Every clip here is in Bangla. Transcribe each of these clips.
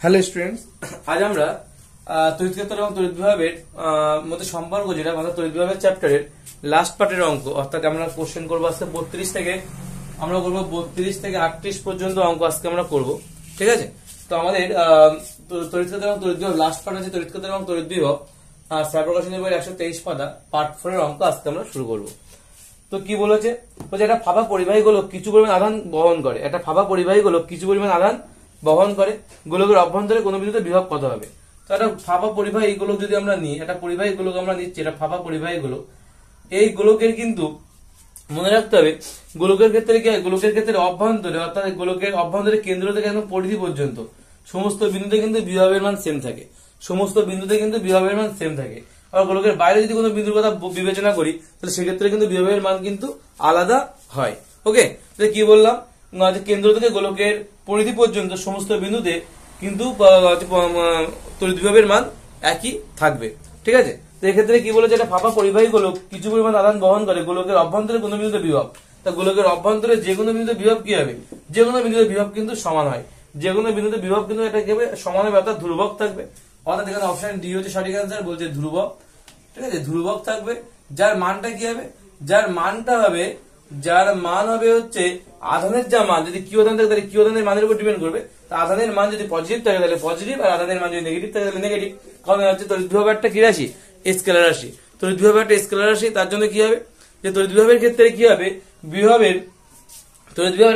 হ্যালো স্টুডেন্টস, আজ আমরা তড়িৎ ক্ষেত্র এবং তড়িৎ বিভবের মধ্যে সম্পর্ক যেটা আমাদের তড়িৎ বিভবের চ্যাপ্টারের লাস্ট পার্টের অঙ্ক, অর্থাৎ আমরা কোশ্চেন করবো আজকে 32 থেকে আমরা করবো 32 থেকে 38 পর্যন্ত অঙ্ক আজকে আমরা করব। ঠিক আছে, তো আমাদের তড়িৎ ক্ষেত্র এবং তড়িৎ বিভব লাস্ট পার্ট আছে তড়িৎ ক্ষেত্র এবং তড়িৎ বিভব, স্যার প্রকাশনের বইয়ের 123 পাতা পার্ট 4 এর অঙ্ক আজকে আমরা শুরু করব। তো কি বলেছে, একটা ফাঁপা পরিবাহী গোলক কিছু পরিমাণ আধান বহন করে, একটা ফাঁপা পরিবাহী গোলক কিছু পরিমাণ আধান বহন করে, গোলকের অভ্যন্তরে কোন বিন্দুতে বিভব কত হবে। তো একটা ফাঁপা পরিবাহী গোলক যদি আমরা নিই, একটা পরিবাহী গোলক আমরা নিচ্ছি, এটা ফাঁপা পরিবাহী গোলক। এই গোলকের কিন্তু মনে রাখতে হবে, গোলকের ক্ষেত্রে কি হয়, গোলকের ক্ষেত্রে অভ্যন্তরে অর্থাৎ গোলকের অভ্যন্তরে কেন্দ্র থেকে একদম পরিধি পর্যন্ত সমস্ত বিন্দুতে কিন্তু বিভবের মান সেম থাকে, সমস্ত বিন্দুতে কিন্তু বিভবের মান সেম থাকে। আবার গোলকের বাইরে যদি কোনো বিন্দুর কথা বিবেচনা করি, তাহলে সেক্ষেত্রে কিন্তু বিভবের মান কিন্তু আলাদা হয়। ওকে, কি বললাম, কেন্দ্র থেকে গোলকের পরিধি পর্যন্ত সমস্ত বিন্দুতে কিন্তু তড়িৎ বিভবের মান একই থাকবে। ঠিক আছে, তো এক্ষেত্রে কি বলেছে, একটা ফাঁপা পরিবাহী গোলক কিছু পরিমাণ আধান বহন করে, গোলকের অভ্যন্তরে কোনো বিন্দুতে বিভব। তা গোলকের অভ্যন্তরে যে কোনো বিন্দুতে বিভব কি হবে, যে কোনো বিন্দুতে বিভব কিন্তু সমান হয়, যে কোনো বিন্দুতে বিভব কিন্তু এটা কি হবে, সমান হবে, অর্থাৎ ধ্রুবক থাকবে। অর্থাৎ এখানে অপশন ডি হচ্ছে সঠিক অ্যান্সার, বলছে ধ্রুবক। ঠিক আছে, ধ্রুবক থাকবে, যার মানটা কি হবে, যার মানটা হবে, যার মান হবে হচ্ছে আধানের যা মান, যদি কিউ আধান থাকে তাহলে কিউ আধানের মানের উপর ডিপেন্ড করবে। তা আধানের মান যদি পজিটিভ থাকে তাহলে পজিটিভ, আর আধানের মান যদি নেগেটিভ থাকে তাহলে নেগেটিভ। কারণ হচ্ছে তড়িৎ বিভব একটা কি রাশি, স্কেলার রাশি। তড়িৎ বিভব একটা স্কেলার রাশি, তার জন্য কি হবে, যে তড়িৎ বিভবের ক্ষেত্রে কি হবে, বিভবের তড়িৎ বিভব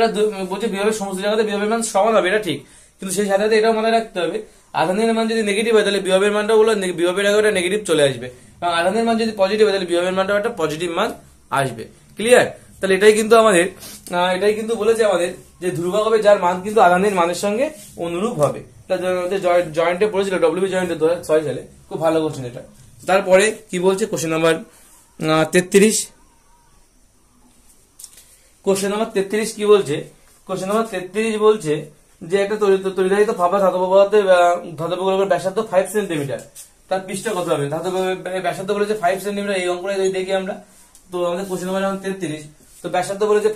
বলছে বিভবের সমস্ত জায়গাতে বিভবের মান সমান হবে, এটা ঠিক। কিন্তু সেই সাথে এটাও মনে রাখতে হবে, আধানের মান যদি নেগেটিভ হয় তাহলে বিভবের মানটা বলো বিভবের আগে ওটা নেগেটিভ চলে আসবে, এবং আধানের মান যদি পজিটিভ হয় তাহলে বিভবের মানটা একটা পজিটিভ মান আসবে। ক্লিয়ার? তাহলে এটাই কিন্তু আমাদের এটাই কিন্তু বলেছে আমাদের যে ধ্রুবক হবে যার মান কিন্তু আধানের মানের সঙ্গে অনুরূপ হবে। জয়েন্টে পড়েছিল, ডব্লিউবি জয়েন্টে 2006 সালে, খুব ভালো কোশ্চেন এটা। তারপরে কি বলছে, কোশ্চেন নাম্বার 33। কোশ্চেন নাম্বার 33 কি বলছে, কোশ্চেন নাম্বার 33 বলছে যে একটা তড়িদাহিত ফাঁপা ধাতব পদার্থের ধাতব গোলকের ব্যাসার্ধ 5 সেন্টিমিটার, তার পৃষ্ঠ কত হবে। ধাতব ব্যাসার্ধ বলেছে 5 সেন্টিমিটার, এই অঙ্কটা যদি দেখি আমরা, তো আমাদের কোশ্চেন নাম্বার 33, তো ব্যাসার্ধ বলেছে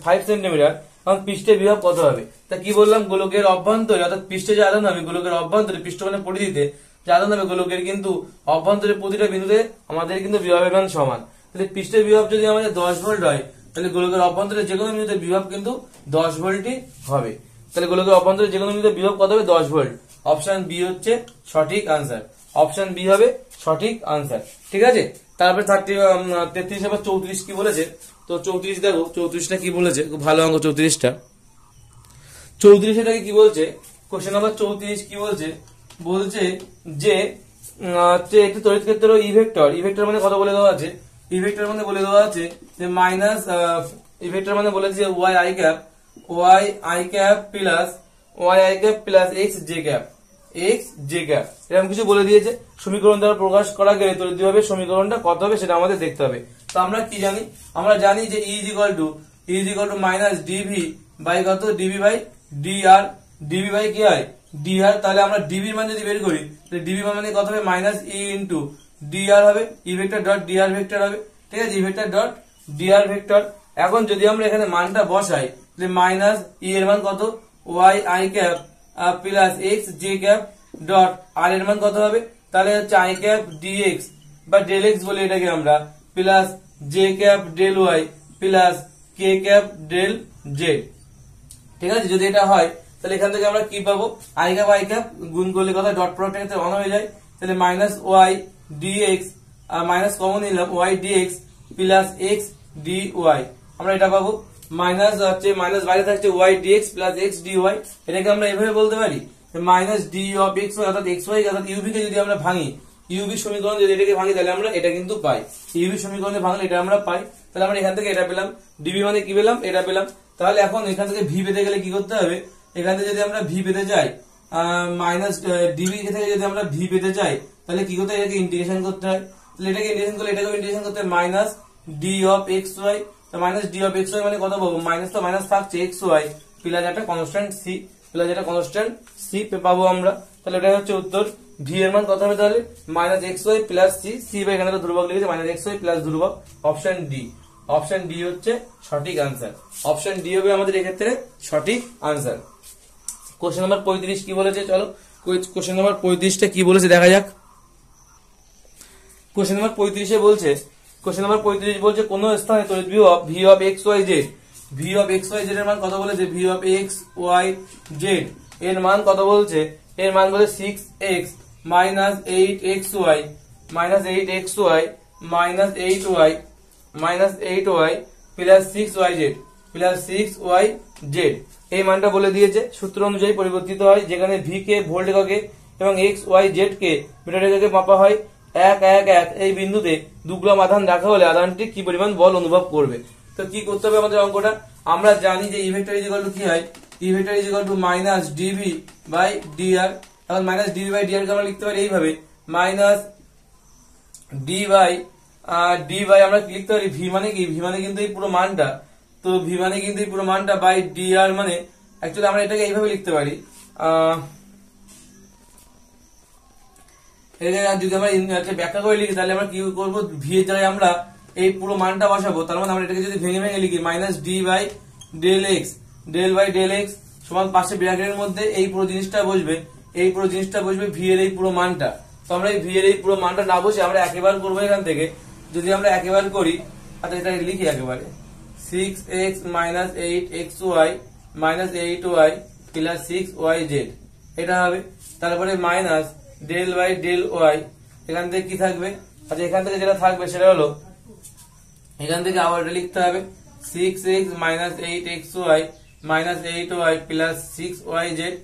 5 সেন্টিমিটার, এবং পৃষ্ঠের বিভব কত হবে। তা কি বললাম, গোলকের অভ্যন্তরে অর্থাৎ পৃষ্ঠে যে আধান হবে, গোলকের অভ্যন্তরে পৃষ্ঠ মানে পরিধিতে যে আধান হবে গোলকের, কিন্তু অভ্যন্তরে প্রতিটা বিন্দুতে আমাদের কিন্তু বিভবের মান সমান। তাহলে পৃষ্ঠের বিভব যদি আমাদের 10 ভোল্ট হয়, তাহলে গোলকের অভ্যন্তরে যে কোনো বিন্দুতে বিভব কিন্তু 10 ভোল্টই হবে। তাহলে গোলকের অভ্যন্তরে যে কোনো বিন্দুতে বিভব কত হবে, 10 ভোল্ট। অপশন বি হচ্ছে সঠিক আনসার, অপশন বি হবে সঠিক আনসার। ঠিক আছে, তারপরে 33 এবার 34 কি বলেছে, তো 34 দেখো, 34টা কি বলেছে, খুব ভালো অঙ্ক 34টা। 34টাকে কি বলছে, কোশ্চেন নাম্বার 34 কি বলছে, বলছে যে একটি তড়িৎ ক্ষেত্র ই ভেক্টর, ই ভেক্টর মানে কত বলে দেওয়া আছে, ই ভেক্টর মানে বলে দেওয়া আছে যে মাইনাস, ই ভেক্টর মানে বলেছে Y I cap plus X J cap, এরকম কিছু বলে দিয়েছে। সমীকরণ দ্বারা প্রকাশ করা গেলে তড়িৎ বিভবের সমীকরণটা কত হবে সেটা আমাদের দেখতে হবে। তো আমরা কি জানি, আমরা জানি যে E is equal to minus DV by কত, DV by DR, DV by কি হয় ডিআর। তাহলে আমরা ডিভির মান যদি বের করি, তাহলে ডিভি মানে কত হবে, মাইনাস ই ইন্টু ডিআর হবে, E vector dot dr vector হবে। ঠিক আছে, E vector dot dr vector. এখন যদি আমরা এখানে মানটা বসাই, তাহলে মাইনাস ই এর মান কত, Y I cap plus X J cap dot R এর মান কত হবে, তাহলে হচ্ছে আই ক্যাপ ডিএক্স বা ডেল এক্স বলে এটাকে আমরা, plus J cap del Y plus K cap del Z. ঠিক আছে, যদি এটা হয় তাহলে এখান থেকে আমরা কি পাবো, আই ক্যাপ গুণ করলে কথা ডট প্রোডাক্টের ক্ষেত্রে অন হয়ে যায়, তাহলে minus Y DX, minus common নিলাম, Y DX plus X D Y, আমরা এটা পাবো। মাইনাস হচ্ছে মাইনাস বাইরে থাকছে Y DX plus X D Y, এটাকে আমরা এভাবে বলতে পারি minus D of X Y, অর্থাৎ এক্স ওয়াই অর্থাৎ ইউবি কে যদি আমরা ভাঙি, ইউবি সমীকরণ যদি এটাকে ভাঙি তাহলে আমরা এটা কিন্তু পাই, ইউবি সমীকরণে ভাঙলে এটা আমরা পাই। তাহলে আমরা এখান থেকে এটা পেলাম, ডিবি মানে কি পেলাম, এটা পেলাম। তাহলে এখন এখান থেকে ভি পেতে গেলে কি করতে হবে, এখান থেকে যদি আমরা ভি পেতে চাই, মাইনাস ডিবি থেকে যদি আমরা ভি পেতে চাই, তাহলে কি করতে হয়, এটাকে ইন্টিগ্রেশন করতে হয়। তাহলে এটাকে ইন্টিগ্রেশন করলে এটাকে ইন্টিগ্রেশন করতে হয়, minus D of X Y, minus D of X Y মানে কত পাবো, মাইনাস তো মাইনাস থাকছে এক্স ওয়াই প্লাস একটা কনস্ট্যান্ট সি, প্লাস একটা কনস্ট্যান্ট সি পাবো আমরা। তাহলে এটা হচ্ছে উত্তর, ভি এর মান কত হবে তাহলে, minus X Y plus C, C বা এখানে ধ্রুবক লিখেছে, মাইনাস এক্স ওয়াই প্লাস ধ্রুবক, অপশন ডি, অপশন ডি হচ্ছে সঠিক আনসার, অপশন ডি হবে আমাদের এক্ষেত্রে সঠিক আনসার। কোশ্চেন নাম্বার 35 কি বলেছে, চলো কোশ্চেন নাম্বার 35টা কি বলেছে দেখা যাক। কোশ্চেন নাম্বার 35 বলছে, কোশ্চেন নাম্বার 35 বলছে কোন স্থানে তড়িৎ বিভব V of X Y Z, V of X Y Z এর মান কত বলেছে, V of X Y Z এর মান কত বলছে, এর মান বলে 6x minus 8xy minus 8xy minus 8y minus 8y plus 6yz plus 6yz এই মানটা বলে দিয়েছে। সূত্র অনুযায়ী পরিবর্তিত হয়, যেখানে ভি কে ভোল্ট এককে এবং এক্স ওয়াই জেড কে মিটার এককে মাপা হয়। 1 1 1 এই বিন্দুতে 2 কুলম্ব আধান রাখা হলে আধানটি কি পরিমাণ বল অনুভব করবে। তো কি করতে হবে আমাদের অঙ্কটা, আমরা জানি যে ই ভেক্টর ইকুয়াল টু কি হয়, E vector equal to minus DV by dr. এখন মাইনাস ডিভি বাই ডিআর কে আমরা লিখতে পারি এইভাবে, মাইনাস ডি বাই আমরা কি লিখতে পারি, ভি মানে কি, ভি মানে কিন্তু এই পুরো মানটা, তো ভি মানে কিন্তু এই পুরো মানটা বাই ডিআর মানে অ্যাকচুয়ালি আমরা এটাকে এইভাবে লিখতে পারি। যদি আমরা ব্যাখ্যা করে লিখি তাহলে আমরা কি করবো, ভি এর জায়গায় আমরা এই পুরো মানটা বসাবো, তার মানে আমরা এটাকে যদি ভেঙে ভেঙে লিখি minus D by del X, del by del X সমান পাশে ব্র্যাকেটের মধ্যে এই পুরো জিনিসটা বসবে, এই পুরো জিনিসটা বসবে ভি এর এই পুরো মানটা। তো আমরা এই ভি এর এই পুরো মানটা না বসে আমরা একেবারে করবো এখান থেকে, যদি আমরা একেবারে করি, আচ্ছা এটা লিখি একেবারে 6x minus 8xy minus 8y plus 6yz এটা হবে। তারপরে minus del by del Y, এখান থেকে কি থাকবে, আচ্ছা এখান থেকে যেটা থাকবে সেটা হলো, এখান থেকে আবার লিখতে হবে 6x minus 8xy minus 8y plus 6yz,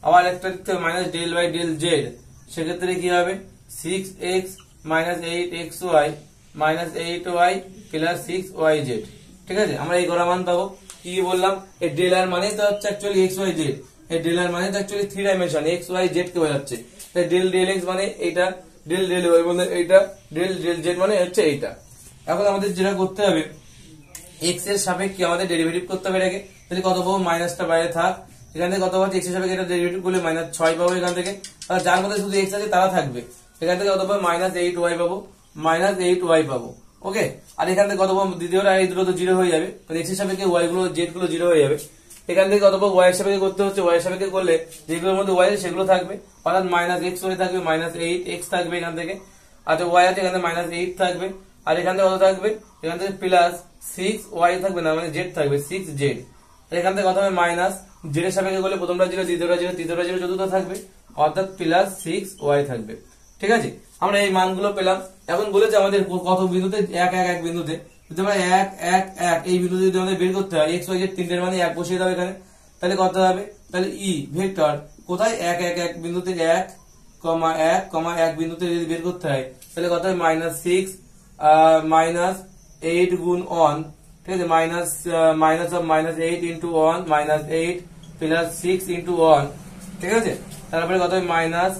আবার একটা লিখতে হবে minus del by del Z, সেক্ষেত্রে কি হবে 6x minus 8xy minus 8y plus 6yz। ঠিক আছে, আমরা এই গড়া মান পাবো। কি বললাম, এই ডেল আর মানে তো হচ্ছে অ্যাকচুয়ালি এক্স ওয়াই জেড, এই ডেল আর মানে তো actually 3 dimension X Y Z কে বোঝাচ্ছে, তাই ডেল ডেল এক্স মানে এইটা, ডেল ডেল ওয়াই মানে এইটা, ডেল ডেল জেড মানে হচ্ছে এইটা। এখন আমাদের যেটা করতে হবে, এক্স এর সাপেক্ষে আমাদের ডেরিভেটিভ করতে হবে এটাকে, তাহলে কত পাবো, মাইনাসটা বাইরে থাক, এখান থেকে কত পাবো, এক্স এর সাপেক্ষে এটা ডেরিভেটিভ করলে মাইনাস 6 পাবো এখান থেকে, আর যার মধ্যে শুধু এক্স আছে তারা থাকবে, এখান থেকে কত পাবো, মাইনাস 8y পাবো, মাইনাস 8y পাবো। ওকে, আর এখান থেকে কত পাবো, দ্বিতীয়টা এই দুটো তো জিরো হয়ে যাবে, তাহলে এক্স এর সাপেক্ষে ওয়াই গুলো জেড গুলো জিরো হয়ে যাবে। এখান থেকে কত পাবো, ওয়াই এর সাপেক্ষে করতে হচ্ছে, ওয়াই এর সাপেক্ষে করলে যেগুলোর মধ্যে ওয়াই আছে সেগুলো থাকবে, অর্থাৎ মাইনাস এক্স ওয়াই থাকবে, মাইনাস 8x থাকবে এখান থেকে, আচ্ছা ওয়াই আছে এখানে মাইনাস 8 থাকবে, আর এখান থেকে কত থাকবে, এখান থেকে প্লাস 6y থাকবে না, মানে জেড থাকবে 6z, এখান থেকে কত হবে, মাইনাস জেড এর সাপেক্ষে করলে প্রথমটা জিরো, দ্বিতীয়টা জিরো, তৃতীয়টা জিরো, চতুর্থ থাকবে, অর্থাৎ প্লাস 6y থাকবে। ঠিক আছে, আমরা এই মানগুলো পেলাম। এখন বলেছে আমাদের কত বিন্দুতে, 1 1 1 বিন্দুতে, যদি আমরা 1 1 1 এই বিন্দুতে যদি আমাদের বের করতে হয়, এক্স ওয়াই জেড তিনটের মানে 1 বসিয়ে দাও এখানে, তাহলে কত হবে, তাহলে ই ভেক্টর কোথায় 1 1 1 বিন্দুতে 1 1 1 বিন্দুতে যদি বের করতে হয় তাহলে কত হবে, মাইনাস 6 মাইনাস 8 গুণ 1, ঠিক আছে, minus minus of minus 8 into 1 minus 8 plus 6 into 1, ঠিক আছে, তারপরে কত হবে, মাইনাস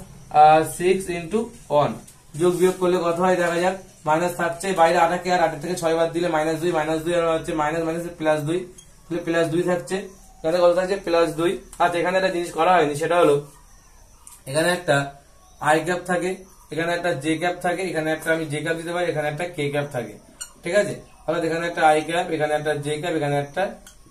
6 ইন্টু 1, যোগ বিয়োগ করলে কত হয় দেখা যাক, মাইনাস থাকছে বাইরে 8 কে, আর 8 থেকে 6 বাদ দিলে মাইনাস 2, মাইনাস 2 আর হচ্ছে মাইনাস মাইনাস প্লাস 2, তাহলে প্লাস 2 থাকছে, এখানে কত থাকছে, প্লাস 2। আচ্ছা এখানে একটা জিনিস করা হয়নি, সেটা হলো এখানে একটা আই ক্যাপ থাকে, এখানে একটা জে ক্যাপ থাকে, এখানে একটা আমি জে ক্যাপ দিতে পারি, এখানে একটা কে ক্যাপ থাকে। ঠিক আছে, অর্থাৎ এখানে একটা আই ক্যাপ, এখানে একটা জে ক্যাপ, এখানে একটা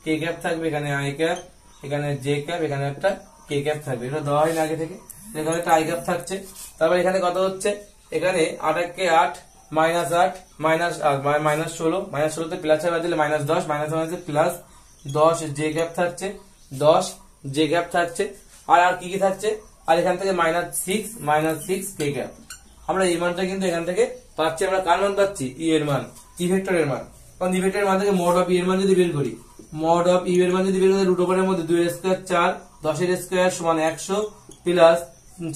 কে ক্যাপ থাকবে, এখানে আই ক্যাপ, এখানে জে ক্যাপ, এখানে একটা কে ক্যাপ থাকবে, এটা দেওয়া হয়নি আগে থেকে, এখানে একটা আই ক্যাপ থাকছে। তারপর এখানে কত হচ্ছে, এখানে 8 কে 8 মাইনাস 8 মাইনাস মাইনাস 16, মাইনাস 16 তে প্লাস 4 বাদ দিলে minus 10, minus minus plus 10 J cap থাকছে, 10 জে ক্যাপ থাকছে, আর কি কি থাকছে, আর এখান থেকে মাইনাস 6 কে ক্যাপ। আমরা এই মানটা কিন্তু এখান থেকে পাচ্ছি, আমরা কার মান পাচ্ছি, ই এর মান, ই ভেক্টরের মান। কারণ ই ভেক্টরের মান থেকে মড অফ ই এর মান যদি বের করি, মড অফ ই এর মান যদি বের করি, রুট ওভারের মধ্যে 2 এর স্কয়ার 4, 10 এর স্কয়ার সমান 100 প্লাস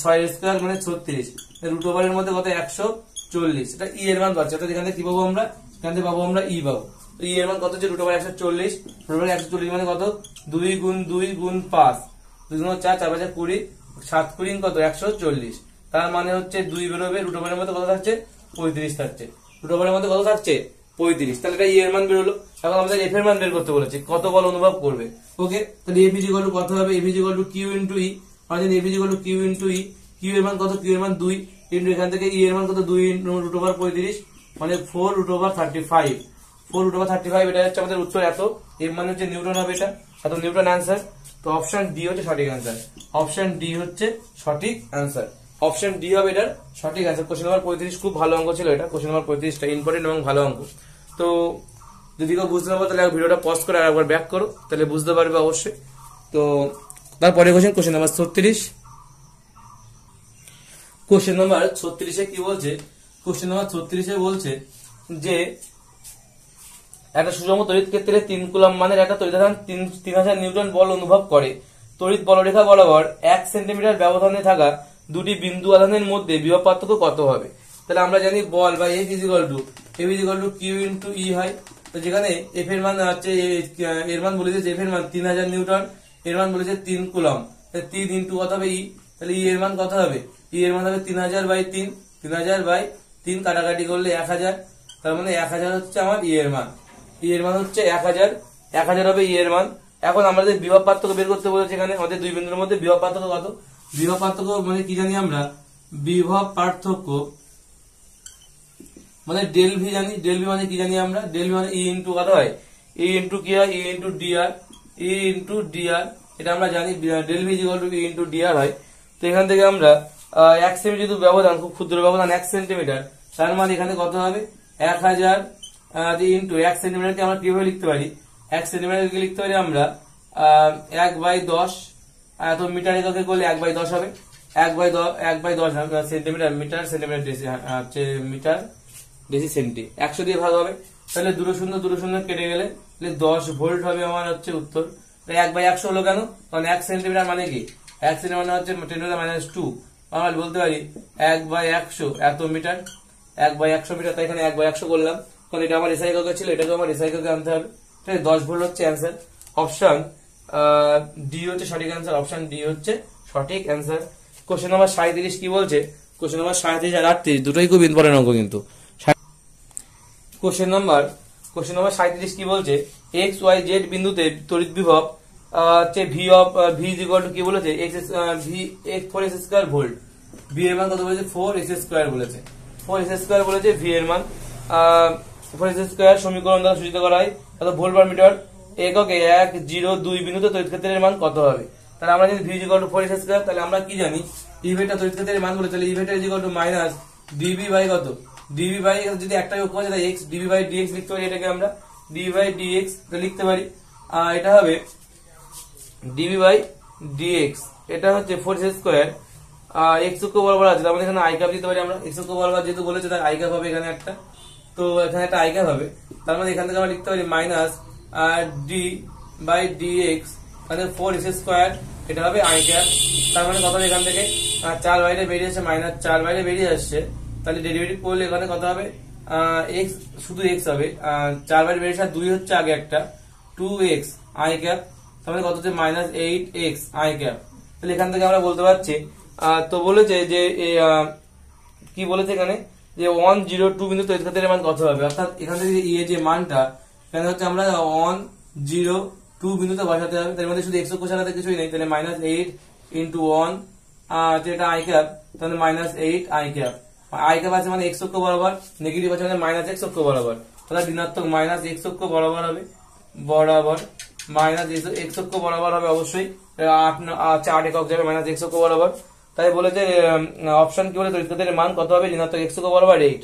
6 এর স্কয়ার মানে 36, রুট ওভারের মধ্যে কত 140, এটা ই এর মান পাচ্ছি। অর্থাৎ এখান থেকে কি পাবো আমরা, এখান থেকে পাবো আমরা ই পাবো। তো ই এর মান কত হচ্ছে, রুট ওভার 140, রুট ওভার 140 মানে কত, 2 গুণ 2 গুণ 5, 2 গুণ 4, 4 5 20, 7 কুড়ি কত 140, তার মানে হচ্ছে 2 বেরোবে, রুট ওভারের মধ্যে কত থাকছে, 35 থাকছে, রুট ওভারের মধ্যে কত থাকছে, 35, তাহলে এটা ই এর মান বেরোলো। এখন আমাদের এফ এর মান বের করতে বলেছে, কত বল অনুভব করবে। ওকে, তাহলে এফ ইজ ইকুয়াল টু কত হবে, F is equal to Q into E, অর্থাৎ F is equal to Q into E, Q এর মান কত, কিউ এর মান 2 ইন্টু এখান থেকে ই এর মান কত, 2 ইন্টু রুট ওভার 35 মানে 4 রুট ওভার 35, 4 রুট ওভার 35, এটা হচ্ছে আমাদের উত্তর। এত এর মানে হচ্ছে নিউটন হবে, এটা এত নিউটন অ্যান্সার। তো অপশন ডি হচ্ছে সঠিক অ্যান্সার। অপশন ডি হচ্ছে সঠিক অ্যান্সার। অপশন ডি হবে এটার সঠিক অ্যান্সার। কোশ্চেন নাম্বার 35 খুব ভালো অঙ্ক ছিল এটা। কোশ্চেন নাম্বার 35টা ইম্পর্টেন্ট এবং ভালো অঙ্ক। তো যদি কেউ বুঝতে না পারো তাহলে ভিডিওটা পজ করে আর একবার ব্যাক করো, তাহলে বুঝতে পারবে অবশ্যই। তো তারপরে কোশ্চেন নাম্বার 36। কোশ্চেন নাম্বার 36-এ কি বলছে? কোশ্চেন নাম্বার 36-এ বলছে যে একটা সুষম তড়িৎ ক্ষেত্রে 3 কুলম্ব মানের একটা তড়িৎদ্বার 3000 নিউটন বল অনুভব করে। তড়িৎ বলরেখা বরাবর 1 সেন্টিমিটার ব্যবধানে থাকা দুটি বিন্দু আধানের মধ্যে বিভব পার্থক্য কত হবে? তাহলে আমরা জানি বল বা F = Q × E হয়। তো যেখানে F এর মান হচ্ছে, এর মান বলেছে F এর মান 3000 নিউটন, এর মান বলেছে 3 কুলম্ব। 3 ইনটু কত হবে E? তাহলে E এর মান কত হবে? E এর মান হবে 3000/3, 3000/3 কাটাকাটি করলে 1000। তার মানে 1000 হচ্ছে আমার E এর মান। E এর মান হচ্ছে 1000, 1000 হবে E এর মান। এখন আমাদের বিভব পার্থক্য বের করতে বলেছে। এখানে আমাদের দুই বিন্দুর মধ্যে বিভব পার্থক্য কত? বিভব পার্থক্য মানে কি জানি আমরা? বিভব পার্থক্য মানে ডেল ভি জানি। ডেল ভি মানে কি জানি আমরা? ডেল ভি মানে E ইনটু কত হয়? E ইনটু কি হয়? E into dr, E into dr, এটা আমরা জানি। Del V = E into dr হয়। তো এখান থেকে আমরা 1 সেমি যেহেতু ব্যবধান, খুব ক্ষুদ্র ব্যবধান 1 সেন্টিমিটার, তার মানে এখানে কত হবে? 1000 ইনটু 1 সেন্টিমিটারকে আমরা কিভাবে লিখতে পারি? 1 সেন্টিমিটারকে লিখতে পারি আমরা 1/10। তো মিটার এককে করলে 1/10 হবে। 1/10 সেন্টিমিটার, মিটার, সেন্টিমিটার, ডেসি হচ্ছে মিটার, ডেসি, সেন্টি। 100 দিয়ে ভাগ হবে। তাহলে 2 শূন্য কেটে গেলে 10 ভোল্ট হবে আমার হচ্ছে উত্তর। 1/100 হলো কেন? কারণ 1 সেন্টিমিটার মানে কি? 1 সেন্টিমিটার মানে হচ্ছে 10⁻²। আমরা বলতে পারি 1/100 এত মিটার, 1/100 মিটার। তাই এখানে 1/100 করলাম, কারণ এটা আমার এসআই এককে ছিল, এটাকে আমার এসআই এককে আনতে হবে। তাই 10 ভোল্ট হচ্ছে অ্যান্সার। অপশন ডি হচ্ছে সঠিক অ্যান্সার। অপশন ডি হচ্ছে সঠিক অ্যান্সার। কোশ্চেন নাম্বার 37 কি বলছে? কোশ্চেন নাম্বার 37 আর 38 দুটোই খুব ইম্পর্টেন্ট অঙ্ক কিন্তু। কোশ্চেন নাম্বার 37 কি বলছে? এক্স ওয়াই জেড বিন্দুতে তড়িৎ বিভব হচ্ছে ভি কি বলেছে? x4s² volt. ভি এর মান কত বলেছে? 4s² বলেছে। 4s² বলেছে ভি এর মান। 4s² সমীকরণ দ্বারা সূচিত করা হয়। কত ভোল্ট পার মিটার এককে 1, 0, 2 বিন্দুতে তড়িৎ ক্ষেত্রের মান কত হবে? তাহলে আমরা যদি ভি = 4s², তাহলে আমরা কি জানি? ই ভেক্টর তড়িৎ ক্ষেত্রের মান বলে, তাহলে ই ভেক্টর = dv বাই কত? dv বাই, যদি একটা অক্ষ আছে তাই x, dv/dx লিখতে পারি। এটাকে আমরা dv/dx লিখতে পারি। এটা হবে dv/dx। এটা হচ্ছে 4s²। x অক্ষ বরাবর আছে, তার মানে এখানে i ক্যাপ দিতে পারি আমরা। x অক্ষ বরাবর যেহেতু বলেছে তার i ক্যাপ হবে এখানে একটা। তো এখানে একটা i ক্যাপ হবে। তার মানে এখান থেকে আমরা লিখতে পারি -d/dx, মানে 4s², এটা হবে i ক্যাপ। তার মানে কত হবে? এখান থেকে 4 বাইরে বেরিয়ে আসছে, -4 বাইরে বেরিয়ে আসছে। তাহলে ডেরিভেটিভ করলে এখানে কত হবে? x, শুধু x হবে। 4 বাইরে বেরিয়ে আসছে, 2 হচ্ছে আগে একটা, 2x i ক্যাপ। তাহলে কত হচ্ছে? -8x i cap. তাহলে এখান থেকে আমরা বলতে পারছি। তো বলেছে যে কি বলেছে এখানে? যে 102 বিন্দু তড়িৎ ক্ষেত্রের মান কত হবে? অর্থাৎ এখান থেকে এই যে মানটা এখানে হচ্ছে আমরা 102 বিন্দুতে বসাতে হবে। তার মধ্যে শুধু x অক্ষ ছাড়া কিছুই নেই। তাহলে -8 × 1, যেটা i ক্যাপ, তাহলে -8 i ক্যাপ। i ক্যাপ আছে মানে x অক্ষ বরাবর, নেগেটিভ আছে মানে -x অক্ষ বরাবর। তাহলে ঋণাত্মক -x অক্ষ বরাবর হবে, -x অক্ষ বরাবর হবে অবশ্যই। 8 একক যাবে -x অক্ষ বরাবর। তাই বলেছে অপশন কি বলে? তড়িৎ ক্ষেত্রের মান কত হবে? ঋণাত্মক x অক্ষ বরাবর 8।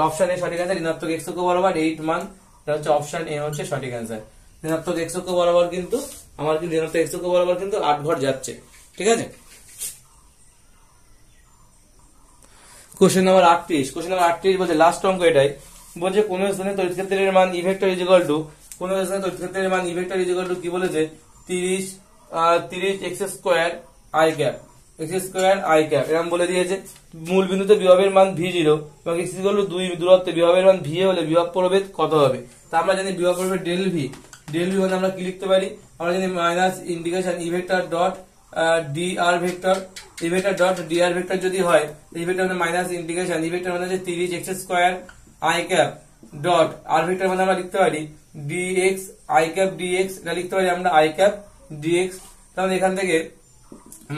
অপশন এ সঠিক অ্যান্সার, ঋণাত্মক x অক্ষ বরাবর 8 মান। এটা হচ্ছে অপশন এ হচ্ছে সঠিক অ্যান্সার। ঋণাত্মক x অক্ষ বরাবর কিন্তু আমার কিন্তু ঋণাত্মক x অক্ষ বরাবর কিন্তু 8 ঘর যাচ্ছে। ঠিক আছে। Question number 38। কোশ্চেন নাম্বার 38 বলছে লাস্ট অঙ্ক এটাই। বলছে কোন স্থানে তড়িৎ ক্ষেত্রের মান E ভেক্টর = কোন স্থানে তড়িৎ ক্ষেত্রের মান E ভেক্টর = কি বলেছে? 30x² i cap, x² i cap এরকম বলে দিয়েছে। মূল বিন্দুতে বিভবের মান v0 এবং x = 2 দূরত্বে বিভবের মান va হলে বিভব প্রভেদ কত হবে? তা আমরা জানি বিভব প্রভেদ ডেল ভি। ডেল ভি মানে আমরা কি লিখতে পারি? আমরা জানি minus integration E vector dot dr vector, E vector dot dr vector যদি হয়, E ভেক্টর মানে মাইনাস ইন্টিগ্রেশন E ভেক্টর মানে হচ্ছে 30x² i cap dot r vector মানে আমরা লিখতে পারি dx i ক্যাপ dx, এটা লিখতে পারি আমরা i ক্যাপ dx। তাহলে এখান থেকে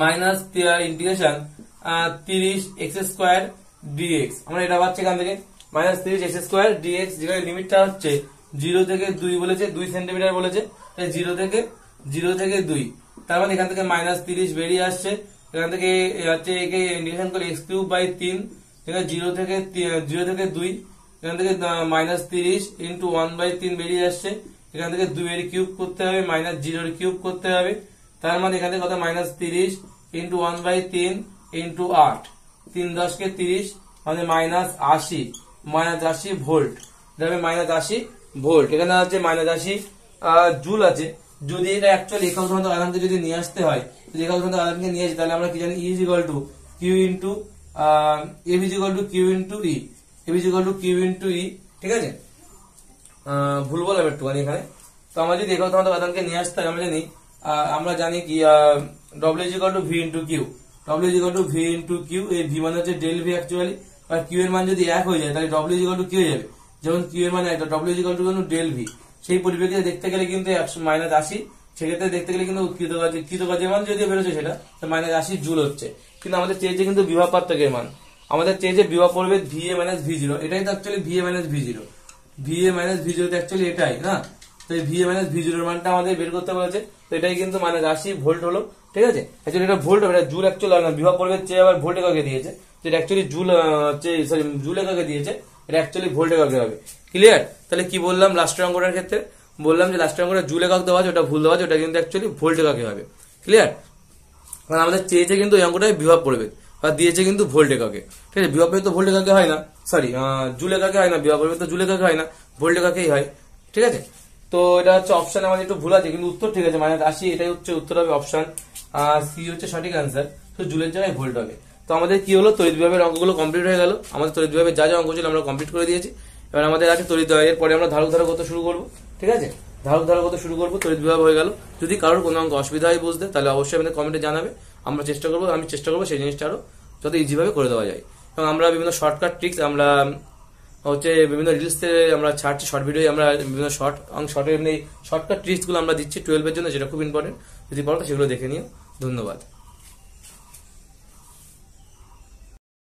মাইনাস ইন্টিগ্রেশন 30x² dx, আমরা এটা পাচ্ছি এখান থেকে -30x² dx, যেখানে লিমিটটা হচ্ছে 0 থেকে 2 বলেছে, 2 সেন্টিমিটার বলেছে, 0 থেকে 2। তার মানে এখান থেকে -30 বেরিয়ে আসছে। এখান থেকে হচ্ছে একে ইন্টিগ্রেশন করলে x³/3, এখানে 0 থেকে 2, এখান থেকে -30 ইন্টু 1/3 বেরিয়ে আসছে। এখান থেকে 2 এর কিউব করতে হবে, -0 এর কিউব করতে হবে। তার মানে এখান থেকে কত, -30 ইন্টু 1/3 ইন্টু 8, 3 10 কে 30, মানে -80 ভোল্ট। এটা হবে -80 ভোল্ট। এখানে আছে -80 জুল আছে। যদি এটা অ্যাকচুয়ালি একক ঘনত্ব আধানকে যদি নিয়ে আসতে হয়, যদি একক ঘনত্ব আধানকে নিয়ে আসি, তাহলে আমরা কি জানি, E = Q into F = Q into E, F = Q into E, ঠিক আছে। ভুল বললাম একটুখানি এখানে। তো আমরা যদি একক ঘনত্ব আধানকে নিয়ে আসতে হয়, আমরা জানি কি W = V into Q, W = V into Q। এই V মানে হচ্ছে ডেল ভি অ্যাকচুয়ালি, আর Q এর মান যদি 1 হয়ে যায় তাহলে W = Q হয়ে যাবে। যেমন Q এর মান 1, W = ডেল ভি। সেই পরিপ্রেক্ষিতে দেখতে গেলে কিন্তু -80, সেক্ষেত্রে দেখতে গেলে কিন্তু কৃতকাজের মান যদি বেরোচ্ছে সেটা -80 জুল হচ্ছে। কিন্তু আমাদের চেয়েছে কিন্তু বিভব পার্থক্যের মান, আমাদের চেয়েছে বিভব পড়বে VA - V0। এটাই তো actually VA - V0, VA - V0 তো অ্যাকচুয়ালি এটাই না। তো এই VA - V0 এর মানটা আমাদের বের করতে বলেছে। তো এটাই কিন্তু -80 ভোল্ট হলো, ঠিক আছে। অ্যাকচুয়ালি এটা ভোল্ট হবে, এটা জুল অ্যাকচুয়ালি না, বিভব পড়বে চেয়ে আবার ভোল্ট এককে দিয়েছে, তো এটা অ্যাকচুয়ালি জুল এককে দিয়েছে, এটা অ্যাকচুয়ালি ভোল্ট এককে হবে। ক্লিয়ার? তাহলে কি বললাম লাস্টের অঙ্কটার ক্ষেত্রে, বললাম যে লাস্টের অঙ্কটা জুল একক দেওয়া আছে, ওটা ভুল দেওয়া আছে, ওটা কিন্তু অ্যাকচুয়ালি ভোল্ট এককে হবে। ক্লিয়ার? কারণ আমাদের চেয়েছে কিন্তু এই অঙ্কটায় বিভব পড়বে, আর দিয়েছে কিন্তু ভোল্ট এককে, ঠিক আছে। বিভব পড়বে তো ভোল্ট এককে হয় না, সরি জুল এককে হয় না, বিভব পড়বে তো জুল এককে হয় না, ভোল্ট এককেই হয়, ঠিক আছে। তো এটা হচ্ছে অপশন আমাদের একটু ভুল আছে, কিন্তু উত্তর ঠিক আছে, -80 এটাই হচ্ছে উত্তর হবে, অপশন সি হচ্ছে সঠিক আনসার। তো জুলের জায়গায় ভোল্ট হবে। তো আমাদের কি হলো, তড়িৎ বিভবের অঙ্কগুলো কমপ্লিট হয়ে গেল। আমাদের তড়িৎ বিভবের যা যা অঙ্ক ছিল আমরা কমপ্লিট করে দিয়েছি। এবার আমাদের আছে তড়িৎ বিভব, এরপরে আমরা ধারক ধারকত্ব শুরু করবো, ঠিক আছে। ধারক ধারকত্ব শুরু করবো, তড়িৎ বিভব হয়ে গেল। যদি কারোর কোনো অঙ্ক অসুবিধা হয় বুঝতে, তাহলে অবশ্যই আমাদের কমেন্টে জানাবে। আমি চেষ্টা করবো সেই জিনিসটা আরো যত ইজি ভাবে করে দেওয়া যায়। এবং আমরা বিভিন্ন শর্টকাট ট্রিক্স আমরা হচ্ছে বিভিন্ন রিলসে আমরা ছাড়ছি, শর্ট ভিডিও আমরা বিভিন্ন শর্টকাট ট্রিক্স গুলো আমরা দিচ্ছি 12 এর জন্য, যেটা খুব ইম্পর্টেন্ট। যদি পারো সেগুলো দেখে নিও। ধন্যবাদ।